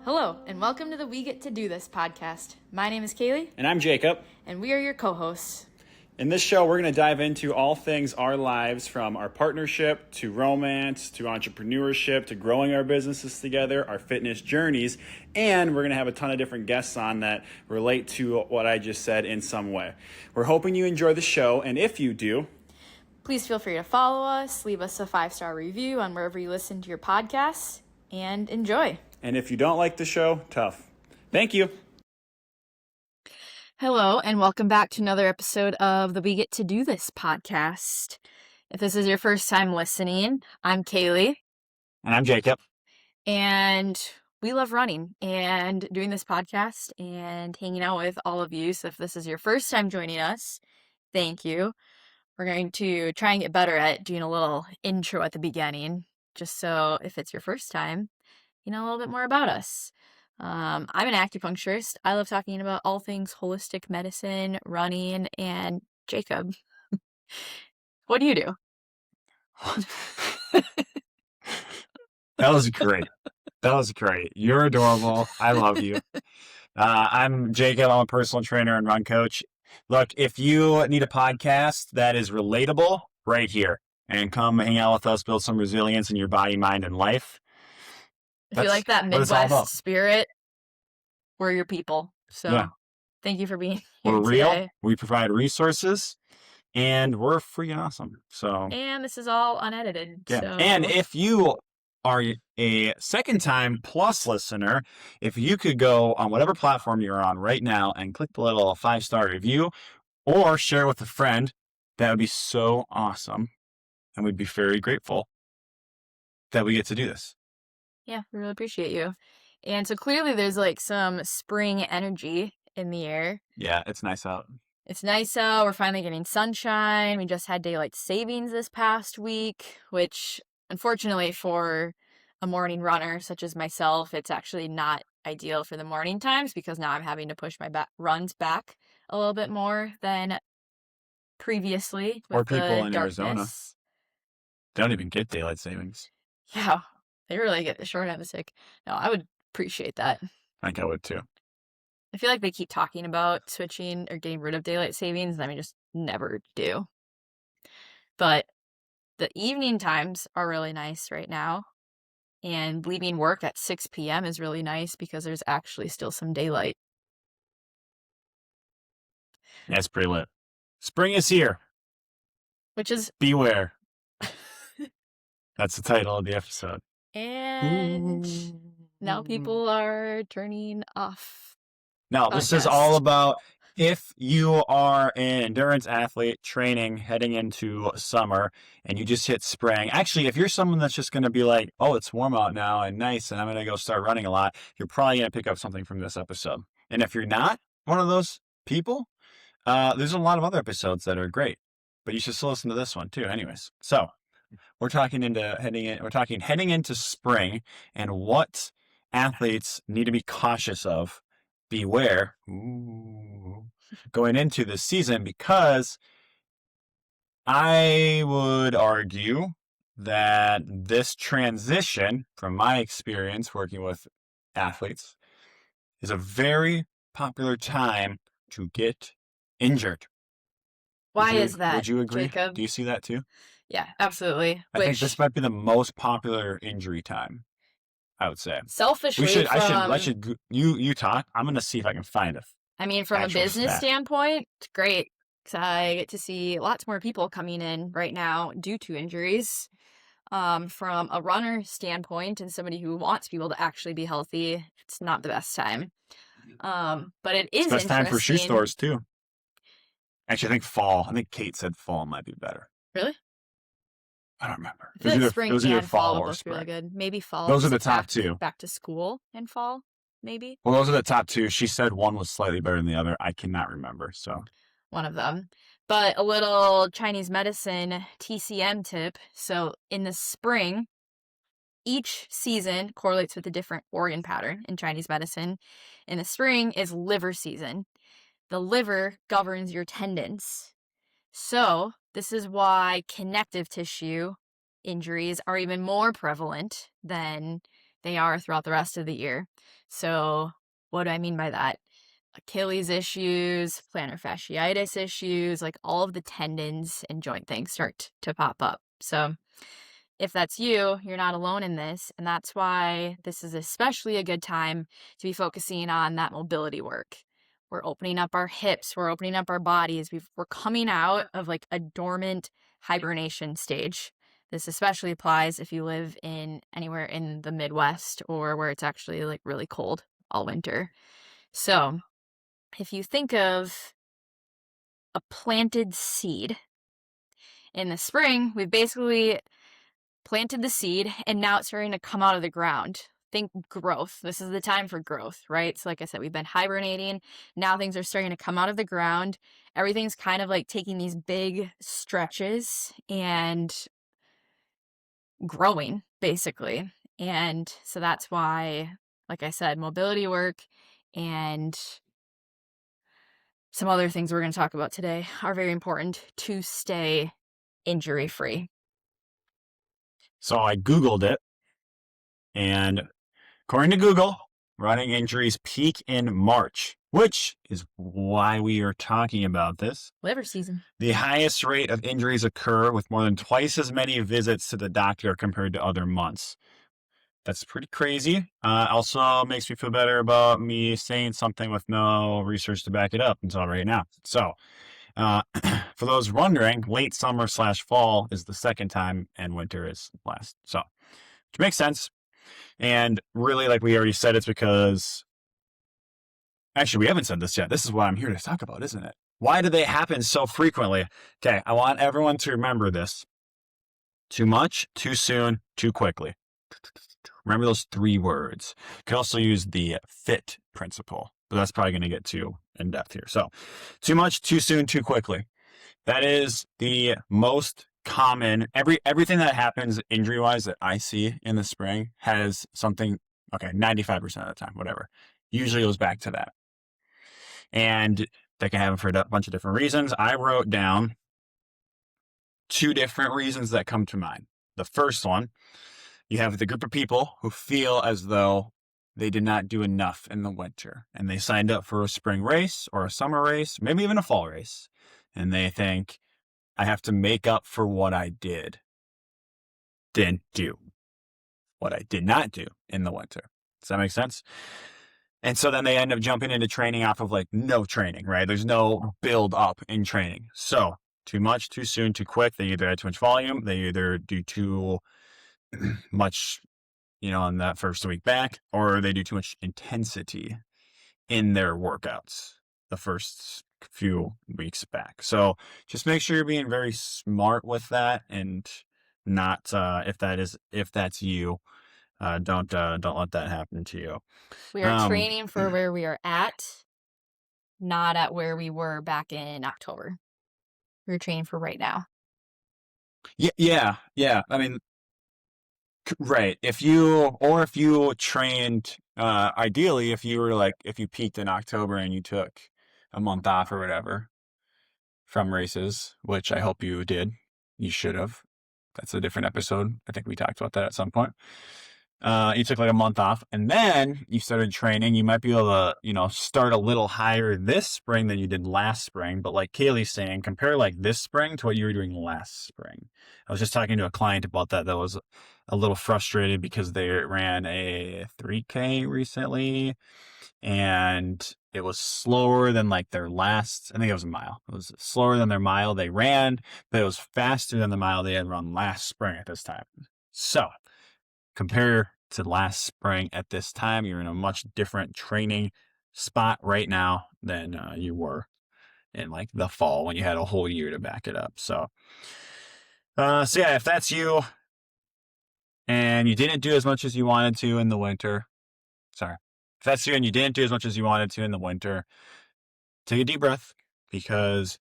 Hello, and welcome to the We Get to Do This podcast. My name is Kaylee. And I'm Jacob. And we are your co-hosts. In this show, we're going to dive into all things our lives, from our partnership to romance to entrepreneurship to growing our businesses together, our fitness journeys, and we're going to have a ton of different guests on that relate to what I just said in some way. We're hoping you enjoy the show, and if you do, please feel free to follow us, leave us a 5-star review on wherever you listen to your podcasts, and enjoy. And if you don't like the show, tough. Thank you. Hello, and welcome back to another episode of the We Get to Do This podcast. If this is your first time listening, I'm Kaylee. And I'm Jacob. And we love running and doing this podcast and hanging out with all of you. So if this is your first time joining us, thank you. We're going to try and get better at doing a little intro at the beginning, just so if it's your first time, you know a little bit more about us. I'm an acupuncturist. I love talking about all things holistic medicine, running, and Jacob. What do you do? That was great. You're adorable. I love you. I'm Jacob. I'm a personal trainer and run coach. Look, if you need a podcast that is relatable, right here, and come hang out with us, build some resilience in your body, mind, and life. If you like that Midwest spirit, we're your people. So yeah. Thank you for being here We're real. Today. We provide resources, and we're freaking awesome. So, and this is all unedited. Yeah. So. And if you are a second-time plus listener, if you could go on whatever platform you're on right now and click the little 5-star review or share with a friend, that would be so awesome. And we'd be very grateful that we get to do this. Yeah, we really appreciate you. And so clearly there's like some spring energy in the air. Yeah, it's nice out. It's nice out. We're finally getting sunshine. We just had daylight savings this past week, which unfortunately for a morning runner such as myself, it's actually not ideal for the morning times because now I'm having to push my runs back a little bit more than previously. Or with people the in darkness. Arizona. They don't even get daylight savings. Yeah, they really get the short end of the stick. No, I would appreciate that. I think I would too. I feel like they keep talking about switching or getting rid of daylight savings, and I just never do. But the evening times are really nice right now, and leaving work at 6 p.m. is really nice because there's actually still some daylight. Yeah, it's pretty lit. Spring is here. Which is... Beware. That's the title of the episode. And now people are turning off. No, this is all about if you are an endurance athlete training heading into summer and you just hit spring. Actually, if you're someone that's just going to be like, oh, it's warm out now and nice and I'm going to go start running a lot, you're probably going to pick up something from this episode. And if you're not one of those people, there's a lot of other episodes that are great, but you should still listen to this one too. Anyways, so we're talking heading into spring and what athletes need to be cautious of. Beware going into this season, because I would argue that this transition, from my experience working with athletes, is a very popular time to get injured. Why is that? Would you agree? Jacob? Do you see that too? Yeah, absolutely. I think this might be the most popular injury time, I would say. Selfishly, you talk. I'm going to see if I can find it. I mean, from a business standpoint, it's great because I get to see lots more people coming in right now due to injuries. From a runner standpoint and somebody who wants people to actually be healthy, it's not the best time. But it is it's best time for shoe stores too. Actually, I think fall. I think Kate said fall might be better. Really? I don't remember. I feel like spring and fall are both spring. really good. Maybe fall. Those are the top two. Back to school and fall, maybe. Well, those are the top two. She said one was slightly better than the other. I cannot remember. So one of them. But a little Chinese medicine TCM tip. So in the spring, each season correlates with a different organ pattern in Chinese medicine. In the spring is liver season. The liver governs your tendons. So this is why connective tissue injuries are even more prevalent than they are throughout the rest of the year. So what do I mean by that? Achilles issues, plantar fasciitis issues, like all of the tendons and joint things start to pop up. So if that's you, you're not alone in this. And that's why this is especially a good time to be focusing on that mobility work. We're opening up our hips, we're opening up our bodies. We're coming out of like a dormant hibernation stage. This especially applies if you live in anywhere in the Midwest or where it's actually like really cold all winter. So if you think of a planted seed, in the spring, we've basically planted the seed and now it's starting to come out of the ground. Think growth. This is the time for growth, right? So like I said, we've been hibernating. Now things are starting to come out of the ground. Everything's kind of like taking these big stretches and growing, basically. And so that's why, like I said, mobility work and some other things we're going to talk about today are very important to stay injury free. So I Googled it, and according to Google, running injuries peak in March, which is why we are talking about this. Liver season. The highest rate of injuries occur with more than twice as many visits to the doctor compared to other months. That's pretty crazy. Also makes me feel better about me saying something with no research to back it up until right now. So, for those wondering, late summer/fall is the second time and winter is last. So, which makes sense. And really, like we already said, it's because actually we haven't said this yet. This is what I'm here to talk about, isn't it? Why do they happen so frequently? Okay, I want everyone to remember this. Too much, too soon, too quickly. Remember those 3 words. You can also use the FIT principle, but that's probably going to get too in depth here. So, too much, too soon, too quickly. That is the most common. Everything that happens injury-wise that I see in the spring has something. Okay, 95% of the time, whatever. Usually goes back to that, and that can happen for a bunch of different reasons. I wrote down 2 different reasons that come to mind. The first one. You have the group of people who feel as though they did not do enough in the winter and they signed up for a spring race or a summer race, maybe even a fall race. And they think, I have to make up for what I didn't do, what I did not do in the winter. Does that make sense? And so then they end up jumping into training off of like no training, right? There's no build up in training. So too much, too soon, too quick. They either add too much volume, they either do too much, in that first week back, or they do too much intensity in their workouts the first few weeks back. So just make sure you're being very smart with that and not, if that's you, don't let that happen to you. We are training for where we are at, not at where we were back in October. We're training for right now. Yeah. I mean, right. If you trained, ideally, if you peaked in October and you took a month off or whatever from races, which I hope you did, you should have. That's a different episode. I think we talked about that at some point. You took like a month off and then you started training. You might be able to, start a little higher this spring than you did last spring. But like Kaylee's saying, compare like this spring to what you were doing last spring. I was just talking to a client about that was a little frustrated because they ran a 3K recently and it was slower than like their last, I think it was a mile. It was slower than their mile they ran, but it was faster than the mile they had run last spring at this time. So compare to last spring at this time, you're in a much different training spot right now than you were in like the fall when you had a whole year to back it up. So yeah, if that's you and you didn't do as much as you wanted to in the winter, if that's you and you didn't do as much as you wanted to in the winter, take a deep breath because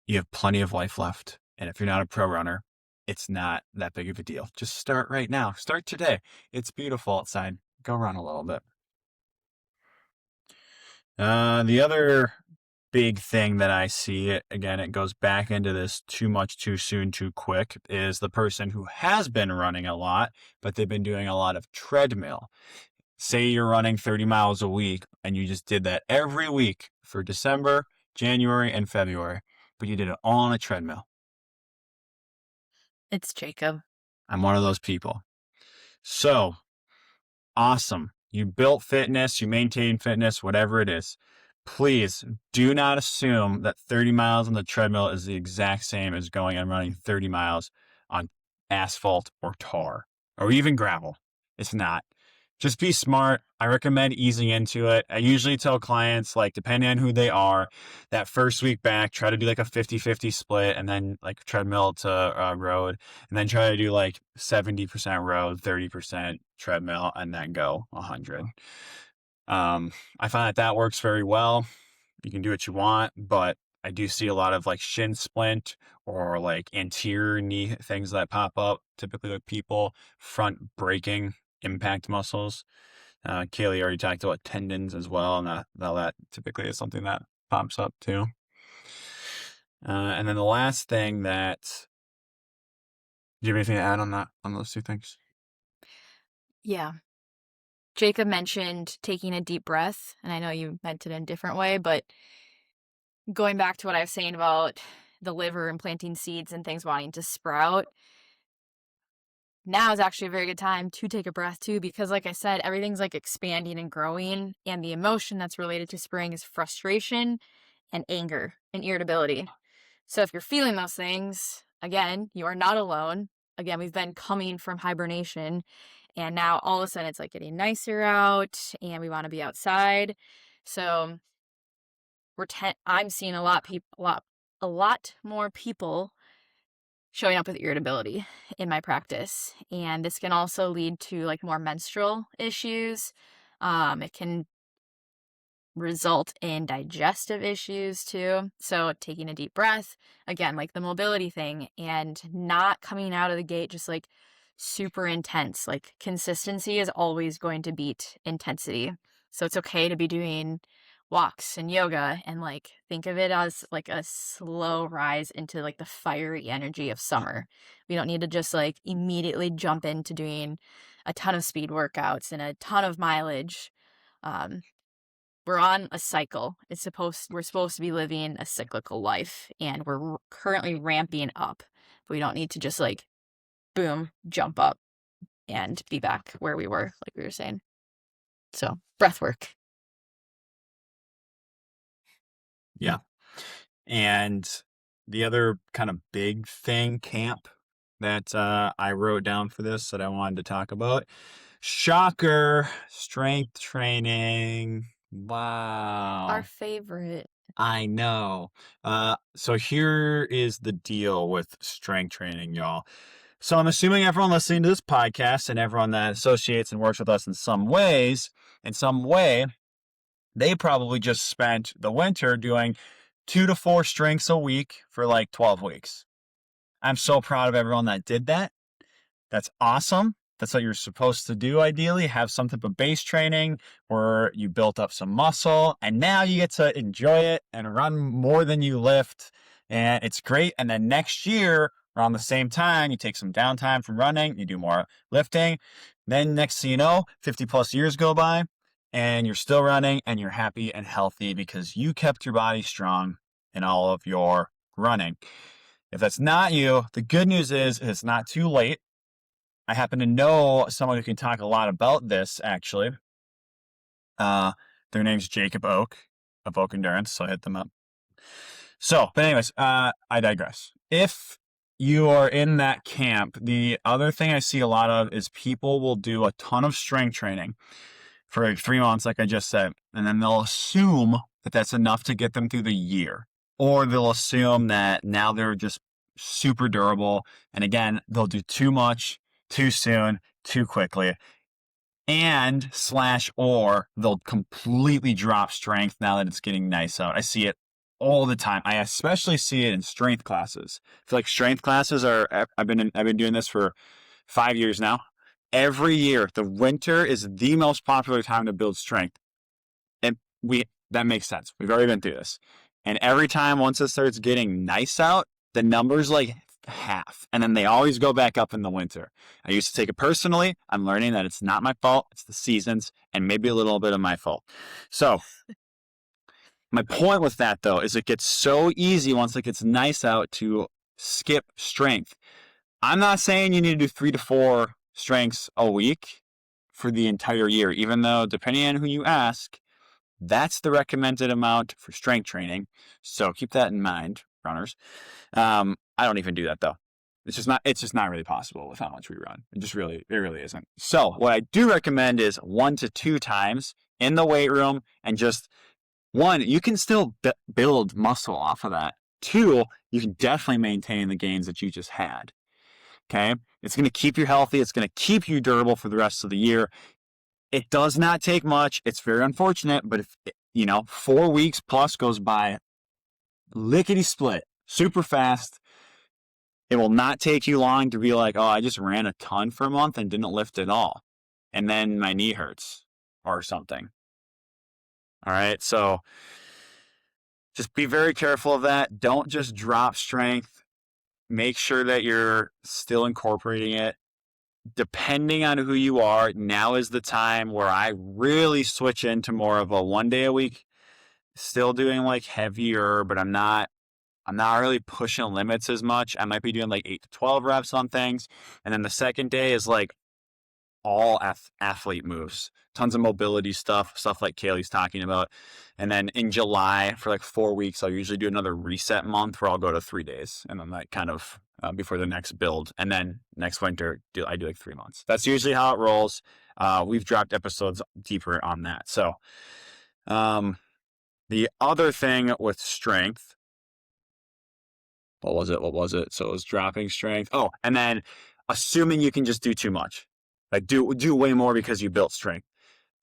you have plenty of life left. And if you're not a pro runner, it's not that big of a deal. Just start right now. Start today. It's beautiful outside. Go run a little bit. The other big thing that I see, again, it goes back into this too much, too soon, too quick, is the person who has been running a lot, but they've been doing a lot of treadmill. Say you're running 30 miles a week and you just did that every week for December, January, and February, but you did it all on a treadmill. It's Jacob. I'm one of those people. So awesome. You built fitness, you maintain fitness, whatever it is. Please do not assume that 30 miles on the treadmill is the exact same as going and running 30 miles on asphalt or tar or even gravel. It's not. Just be smart. I recommend easing into it. I usually tell clients, like, depending on who they are, that first week back, try to do like a 50-50 split and then like treadmill to road, and then try to do like 70% road, 30% treadmill, and then go 100. I find that works very well. You can do what you want, but I do see a lot of like shin splint or like anterior knee things that pop up, typically with people front breaking impact muscles. Kaylee already talked about tendons as well, and that typically is something that pops up too. And then the last thing that, do you have anything to add on those two things? Yeah. Jacob mentioned taking a deep breath, and I know you meant it in a different way, but going back to what I was saying about the liver and planting seeds and things wanting to sprout, now is actually a very good time to take a breath too, because like I said, everything's like expanding and growing, and the emotion that's related to spring is frustration and anger and irritability. So if you're feeling those things, again, you are not alone. Again, we've been coming from hibernation, and now all of a sudden it's like getting nicer out and we want to be outside. So I'm seeing a lot more people showing up with irritability in my practice. And this can also lead to like more menstrual issues. It can result in digestive issues too. So taking a deep breath, again, like the mobility thing, and not coming out of the gate just like super intense. Like consistency is always going to beat intensity. So it's okay to be doing walks and yoga and like think of it as like a slow rise into like the fiery energy of summer. We don't need to just like immediately jump into doing a ton of speed workouts and a ton of mileage. We're on a cycle. We're supposed to be living a cyclical life, and we're currently ramping up. But we don't need to just like boom, jump up and be back where we were, like we were saying. So breath work. Yeah. And the other kind of big thing, camp, that I wrote down for this that I wanted to talk about. Shocker, strength training. Wow. Our favorite. I know. So here is the deal with strength training, y'all. So I'm assuming everyone listening to this podcast and everyone that associates and works with us in some way, they probably just spent the winter doing 2 to 4 strengths a week for like 12 weeks. I'm so proud of everyone that did that. That's awesome. That's what you're supposed to do, ideally. Have some type of base training where you built up some muscle, and now you get to enjoy it and run more than you lift. And it's great. And then next year, around the same time, you take some downtime from running, you do more lifting. Then next thing you know, 50 plus years go by, and you're still running and you're happy and healthy because you kept your body strong in all of your running. If that's not you, the good news is it's not too late. I happen to know someone who can talk a lot about this, actually. Their name's Jacob Oak of Oak Endurance, so hit them up. So, but anyways, I digress. If you are in that camp, the other thing I see a lot of is people will do a ton of strength training for like 3 months, like I just said, and then they'll assume that that's enough to get them through the year. Or they'll assume that now they're just super durable. And again, they'll do too much, too soon, too quickly. And or they'll completely drop strength now that it's getting nice out. I see it all the time. I especially see it in strength classes. I feel like strength classes I've been doing this for 5 years now. Every year, the winter is the most popular time to build strength. And that makes sense. We've already been through this. And every time once it starts getting nice out, the numbers like half. And then they always go back up in the winter. I used to take it personally. I'm learning that it's not my fault. It's the seasons and maybe a little bit of my fault. So my point with that though is it gets so easy once it gets nice out to skip strength. I'm not saying you need to do 3 to 4 strengths a week for the entire year, even though depending on who you ask, that's the recommended amount for strength training. So keep that in mind, runners. I don't even do that though. It's just not really possible with how much we run. It really isn't. So what I do recommend is 1 to 2 times in the weight room, and just one, you can still build muscle off of that. 2, you can definitely maintain the gains that you just had. Okay. It's going to keep you healthy. It's going to keep you durable for the rest of the year. It does not take much. It's very unfortunate, but if 4 weeks plus goes by lickety split, super fast, it will not take you long to be like, oh, I just ran a ton for a month and didn't lift at all. And then my knee hurts or something. All right. So just be very careful of that. Don't just drop strength. Make sure that you're still incorporating it. Depending on who you are, now is the time where I really switch into more of a 1 day a week, still doing like heavier, but I'm not really pushing limits as much. I might be doing like 8 to 12 reps on things. And then the second day is like all athlete moves, tons of mobility stuff like Kaylee's talking about. And then in July for like 4 weeks, I'll usually do another reset month where I'll go to 3 days. And then like kind of before the next build. And then next winter, I do like 3 months. That's usually how it rolls. We've dropped episodes deeper on that. So the other thing with strength, what was it? So it was dropping strength. Oh, and then assuming you can just do too much. Like do way more because you built strength.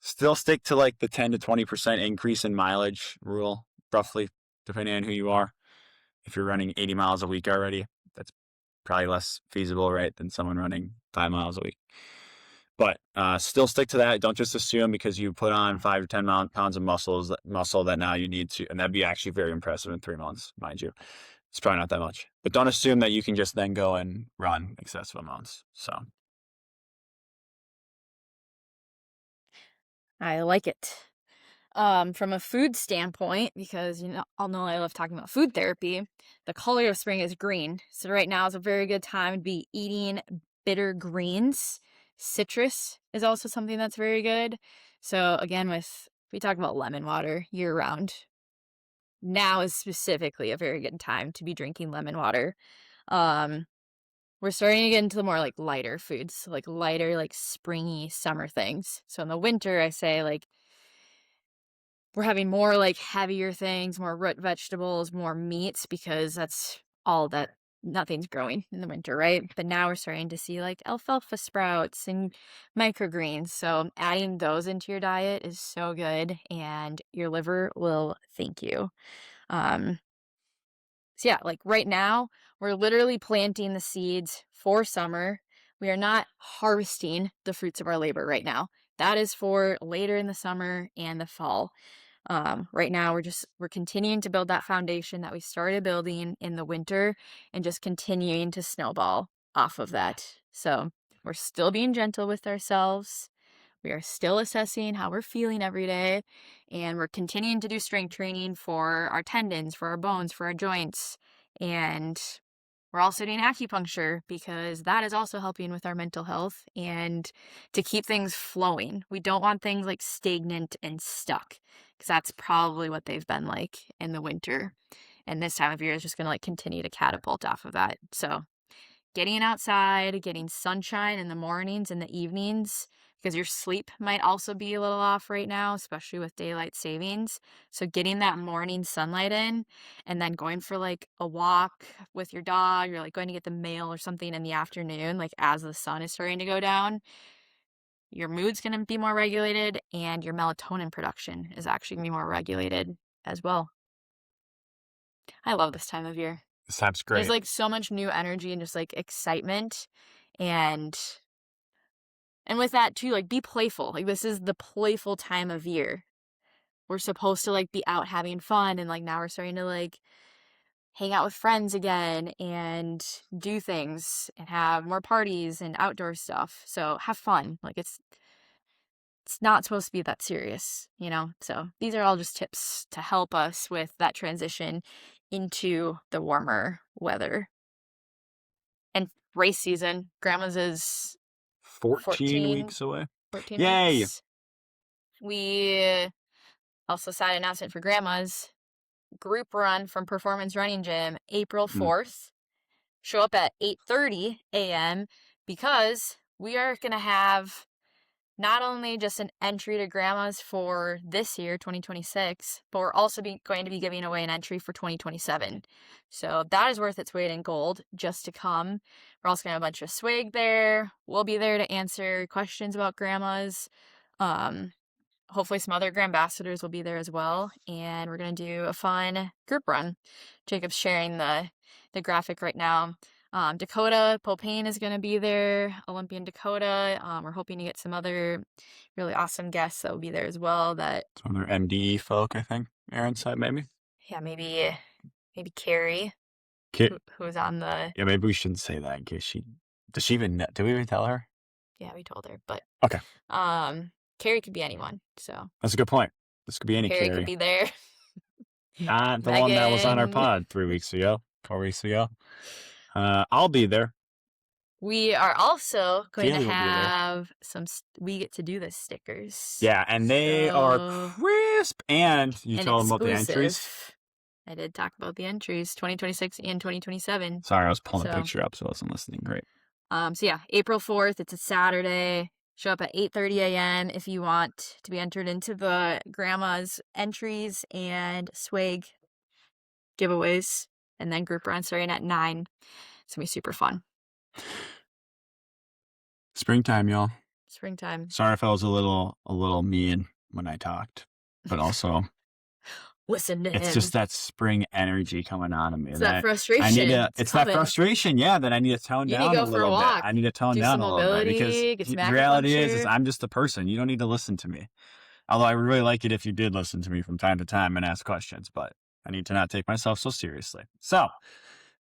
Still stick to like the 10 to 20% increase in mileage rule, roughly, depending on who you are. If you're running 80 miles a week already, that's probably less feasible, right, than someone running 5 miles a week. But still stick to that. Don't just assume because you put on 5 to 10 pounds of muscle that now you need to, and that'd be actually very impressive in 3 months, mind you. It's probably not that much. But don't assume that you can just then go and run excessive amounts. So I like it. From a food standpoint, because all know I love talking about food therapy, the color of spring is green. So right now is a very good time to be eating bitter greens. Citrus is also something that's very good. So again, we talk about lemon water year round. Now is specifically a very good time to be drinking lemon water. We're starting to get into the more like lighter foods, like lighter, like springy summer things. So in the winter, I say like we're having more like heavier things, more root vegetables, more meats, because that's all that nothing's growing in the winter, right? But now we're starting to see like alfalfa sprouts and microgreens. So adding those into your diet is so good, and your liver will thank you. So yeah, like right now, we're literally planting the seeds for summer. We are not harvesting the fruits of our labor right now. That is for later in the summer and the fall. Right now, we're continuing to build that foundation that we started building in the winter, and just continuing to snowball off of that. So we're still being gentle with ourselves. We are still assessing how we're feeling every day, and we're continuing to do strength training for our tendons, for our bones, for our joints. And we're also doing acupuncture because that is also helping with our mental health and to keep things flowing. We don't want things like stagnant and stuck, because that's probably what they've been like in the winter. And this time of year is just going to like continue to catapult off of that. So getting outside, getting sunshine in the mornings and the evenings, because your sleep might also be a little off right now, especially with daylight savings. So getting that morning sunlight in, and then going for like a walk with your dog, or like going to get the mail or something in the afternoon, like as the sun is starting to go down, your mood's going to be more regulated, and your melatonin production is actually going to be more regulated as well. I love this time of year. this time's great. There's like so much new energy and just like excitement, and with that too, like be playful. Like this is the playful time of year. we're supposed to like be out having fun, and like now we're starting to like hang out with friends again and do things and have more parties and outdoor stuff. So have fun. Like it's not supposed to be that serious, you know? So these are all just tips to help us with that transition into the warmer weather. And race season, grandma's is 14 14, weeks away. 14 Yay! weeks. We also sad announcement for grandma's group run from Performance Running Gym, April Mm. 4th. Show up at 8:30 a.m. because we are going to have not only just an entry to grandma's for this year, 2026, but we're also going to be giving away an entry for 2027. So that is worth its weight in gold just to come. We're also going to have a bunch of swag there. We'll be there to answer questions about grandma's. Hopefully some other grandambassadors will be there as well. And we're going to do a fun group run. Jacob's sharing the graphic right now. Dakota Popane is going to be there, Olympian Dakota. We're hoping to get some other really awesome guests that will be there as well. That Some other MD folk, I think. Aaron said maybe. yeah, maybe Carrie, who's on the Yeah, maybe we shouldn't say that in case does she even know? Did we even tell her? yeah, we told her, but Okay, Carrie could be anyone. So that's a good point. This could be any Carrie could Carrie. be there. Not the one that was on our Megan. pod 4 weeks ago. I'll be there. We are also going to Kaylee will be there. have we get to do this stickers. Yeah, and they are So- crisp. And you and told them about the entries. exclusive. I did talk about the entries, 2026 and 2027. Sorry, I was pulling a So- picture up, so I wasn't listening. Great. So yeah, April 4th, it's a Saturday. Show up at 8:30 a.m. if you want to be entered into the grandma's entries and swag giveaways. And then group run starting at 9. It's going to be super fun. Springtime, y'all. Springtime. Sorry if I was a little mean when I talked, but also Listen to him. it's just that spring energy coming out of me. It's that frustration. I need to. It's that coming. frustration, yeah, that I need to tone You down need to a go for a little walk. bit. I need to tone Do down some a little bit mobility, get because some the reality is acupuncture. I'm just a person. You don't need to listen to me. Although I would really like it if you did listen to me from time to time and ask questions, but I need to not take myself so seriously. So,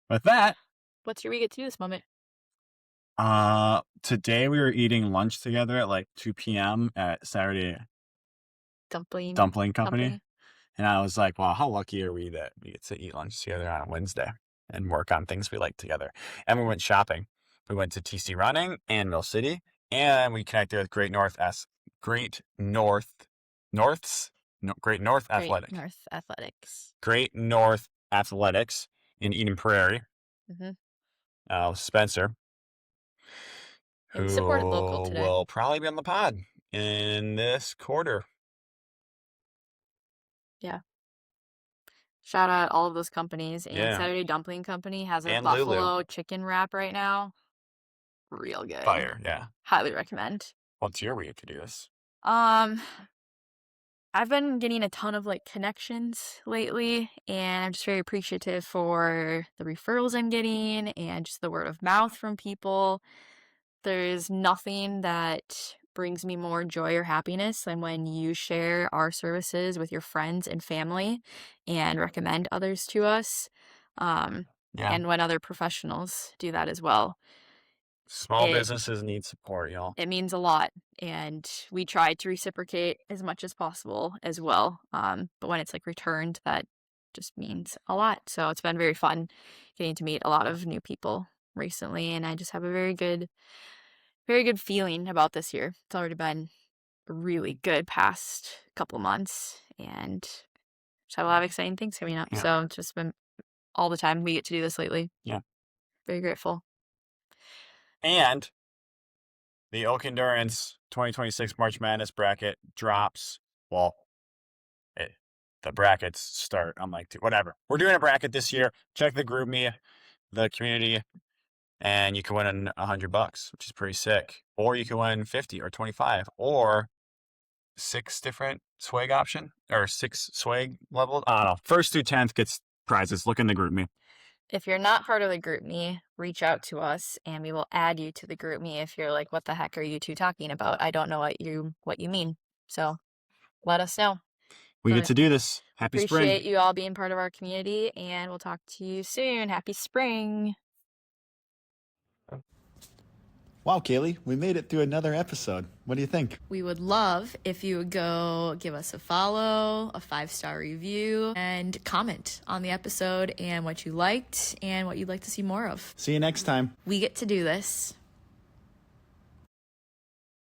with that, What's your we get to do this moment? today we were eating lunch together at like 2 p.m. at Saturday Dumpling Company. And I was like, wow, how lucky are we that we get to eat lunch together on a Wednesday and work on things we like together. And we went shopping. We went to TC Running and Mill City, and we connected with Great North Athletics. Great North Athletics in Eden Prairie. Mm-hmm. Spencer, Yeah, we who supported local today. will probably be on the pod in this quarter. Yeah. Shout out all of those companies. And Yeah. Saturday Dumpling Company has a And buffalo chicken wrap right now. Real good. Fire, yeah. Highly recommend. What's your way to do this? I've been getting a ton of like connections lately, and I'm just very appreciative for the referrals I'm getting and just the word of mouth from people. There's nothing that brings me more joy or happiness than when you share our services with your friends and family and recommend others to us. And when other professionals do that as well. Small businesses need support, y'all. It means a lot, and we try to reciprocate as much as possible as well. But when it's like returned, that just means a lot. So it's been very fun getting to meet a lot of new people recently, and I just have a very good feeling about this year. It's already been a really good past couple months, and just have a lot of exciting things coming up. Yeah. So it's just been all the time we get to do this lately. Yeah. Very grateful. And the Oak Endurance 2026 March Madness bracket drops. Well, the brackets start. I'm like, whatever. We're doing a bracket this year. Check the group me, the community, and you can win $100, which is pretty sick. Or you can win 50 or 25 or 6 different swag option or 6 swag levels. I don't know. First through 10th gets prizes. Look in the group me. If you're not part of the group me, reach out to us and we will add you to the group me if you're like, what the heck are you two talking about? I don't know what you mean. So let us know. we get to do this. Happy Appreciate spring. you all being part of our community, and we'll talk to you soon. Happy spring. Wow, Kaylee, we made it through another episode. What do you think? We would love if you would go give us a follow, a 5-star review, and comment on the episode and what you liked and what you'd like to see more of. See you next time. We get to do this.